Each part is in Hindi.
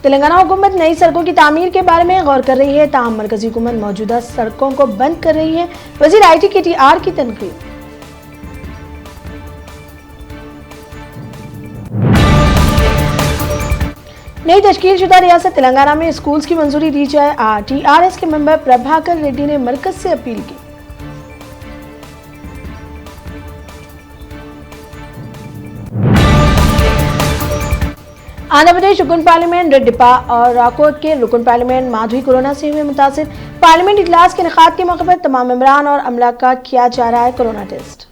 तेलंगाना हुकूमत नई सड़कों की तामीर के बारे में गौर कर रही है, ताहम मरकजी हुकूमत मौजूदा सड़कों को बंद कर रही है। वजीर IT KTR की तनकीद। नई तश्कीलशुदा रियासत तेलंगाना में स्कूल्स की मंजूरी दी जाए। TRS के मेंबर प्रभाकर रेड्डी ने मरकज से अपील की। आंध्र प्रदेश रुकन पार्लियामेंट रेड्डिप्पा और राकोट के रुकन पार्लियामेंट माधवी कोरोना से हुए मुतासिर। पार्लियामेंट इजलास के इनेकाद के मौके पर तमाम मेंबरान और अमला का किया जा रहा है कोरोना टेस्ट।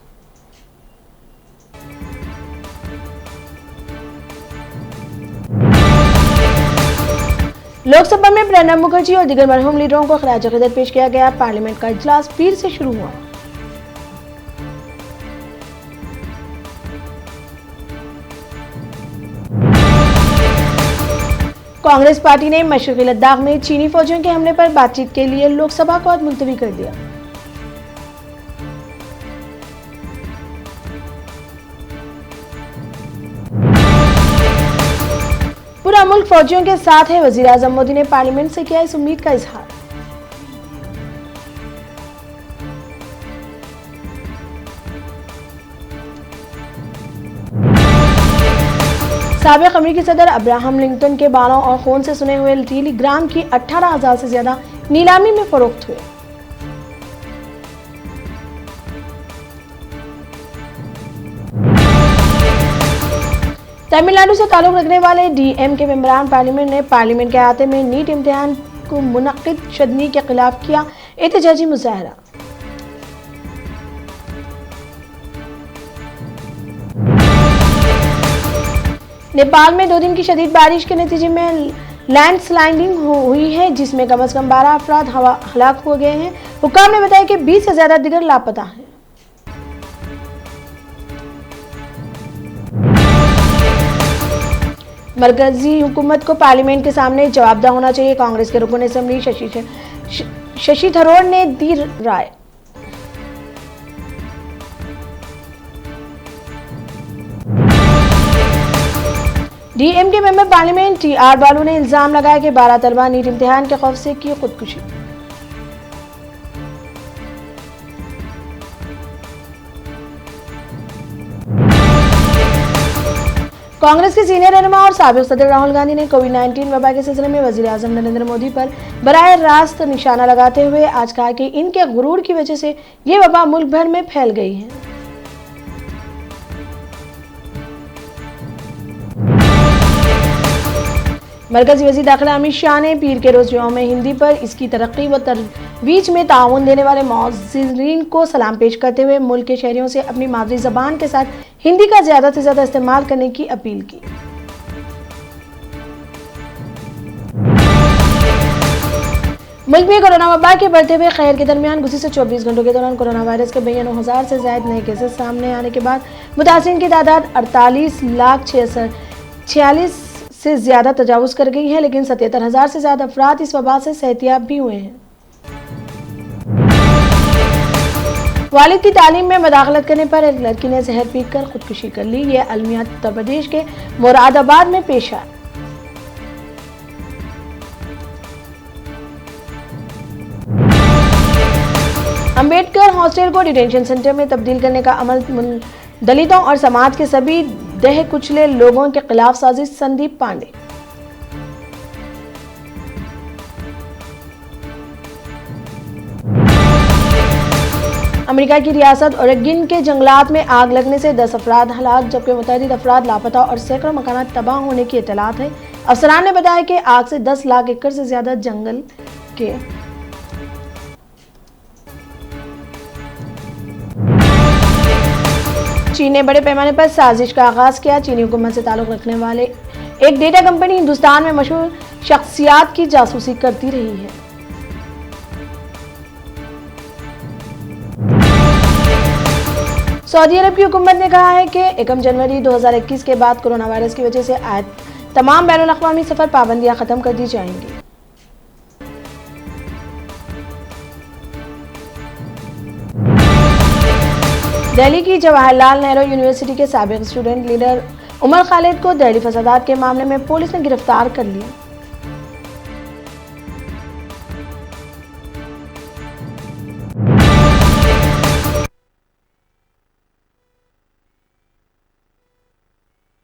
लोकसभा में प्रणब मुखर्जी और दीगर मरहूम लीडरों को खराज अकीदत पेश किया गया। पार्लियामेंट का इजलास पीर से शुरू हुआ। कांग्रेस पार्टी ने मशरक़ी लद्दाख में चीनी फौजियों के हमले पर बातचीत के लिए लोकसभा को आज मुलतवी कर दिया। पूरा मुल्क फौजियों के साथ है। वज़ीर आज़म मोदी ने पार्लियामेंट से किया इस उम्मीद का इजहार। साबिक़ अमेरिकी सदर अब्राहम लिंकन के बालों और खून से सुने हुए टेलीग्राम की 18,000 से ज्यादा नीलामी में फरोख्त हुए। तमिलनाडु से ताल्लुक रखने वाले DMK मेंबरान पार्लियामेंट ने पार्लियामेंट के अहाते में नीट इम्तिहान को मुनक्किद शदनी के खिलाफ किया एहतजाजी मुजाहरा। नेपाल में 2 दिन की शदीद बारिश के नतीजे में लैंडस्लाइडिंग हुई है, जिसमें कम से कम 12 अफराद हलाक हो गए हैं। हुक्काम ने बताया कि 20 से ज्यादा दिगर लापता हैं। मरकजी हुकूमत को पार्लियामेंट के सामने जवाबदेह होना चाहिए। कांग्रेस के रुकन असेंबली शशि थरूर ने दी राय। DMK मेंबर पार्लियामेंट TR बालू ने इल्जाम लगाया कि 12 तलबा नीट इम्तिहान के खौफ से की खुदकुशी। कांग्रेस के सीनियर रहनुमा और साबिक़ सदर राहुल गांधी ने कोविड-19 वबा के सिलसिले में वज़ीर आज़म नरेंद्र मोदी पर बराह रास्त निशाना लगाते हुए आज कहा कि इनके गुरूर की वजह से ये वबा मुल्क भर में फैल गई है। मरकजी वज़ीर दाखिला अमित शाह ने पीर के रोज़ यौम हिंदी पर इसकी तरक्की व तरवीज में ताउन देने वाले मौज़िरीन को सलाम पेश करते हुए मुल्क के शहरियों से अपनी मादरी ज़बान के साथ हिंदी का ज़्यादा से ज़्यादा इस्तेमाल करने की अपील की। मुल्क में कोरोना वबा के बढ़ते हुए खैर के दरमियान गुज़िश्ता 24 घंटों के दौरान कोरोना वायरस के 92,000 से ज़ायद नए केसेस सामने आने के बाद मुतासिरीन की तादाद 48,46,000 से ज्यादा तजावुज कर गई है, लेकिन 77,000 से ज्यादा अफराद इस वबा से सेहतियाब भी हुए हैं। वालिद की तालीम में मदाखलत करने पर एक लड़की ने जहर पीकर खुदकुशी कर ली। यह अलमिया उत्तर प्रदेश के मुरादाबाद में पेश आया। अंबेडकर हॉस्टल को डिटेंशन सेंटर में तब्दील करने का अमल दलितों और समाज के सभी दह कुचले लोगों के खिलाफ साजिश। संदीप पांडे। अमेरिका की रियासत ओरेगन के जंगलात में आग लगने से 10 अफराद हलाक, जबकि मुतअद्दिद अफराद लापता और सैकड़ों मकानात तबाह होने की इत्तलात है। अफसरान ने बताया कि आग से 10 लाख एकड़ से ज्यादा जंगल के चीन ने बड़े पैमाने पर साजिश का आगाज किया। चीनी हुकूमत से ताल्लुक रखने वाले एक डेटा कंपनी हिंदुस्तान में मशहूर शख्सियात की जासूसी करती रही है। सऊदी अरब की हुकूमत ने कहा है कि 1 जनवरी 2021 के बाद कोरोना वायरस की वजह से आयत तमाम बैनुल अक़वामी सफर पाबंदियां खत्म कर दी जाएंगी। दिल्ली की जवाहरलाल नेहरू यूनिवर्सिटी के साबिक़ स्टूडेंट लीडर उमर खालिद को दिल्ली फसादात के मामले में पुलिस ने गिरफ्तार कर लिया।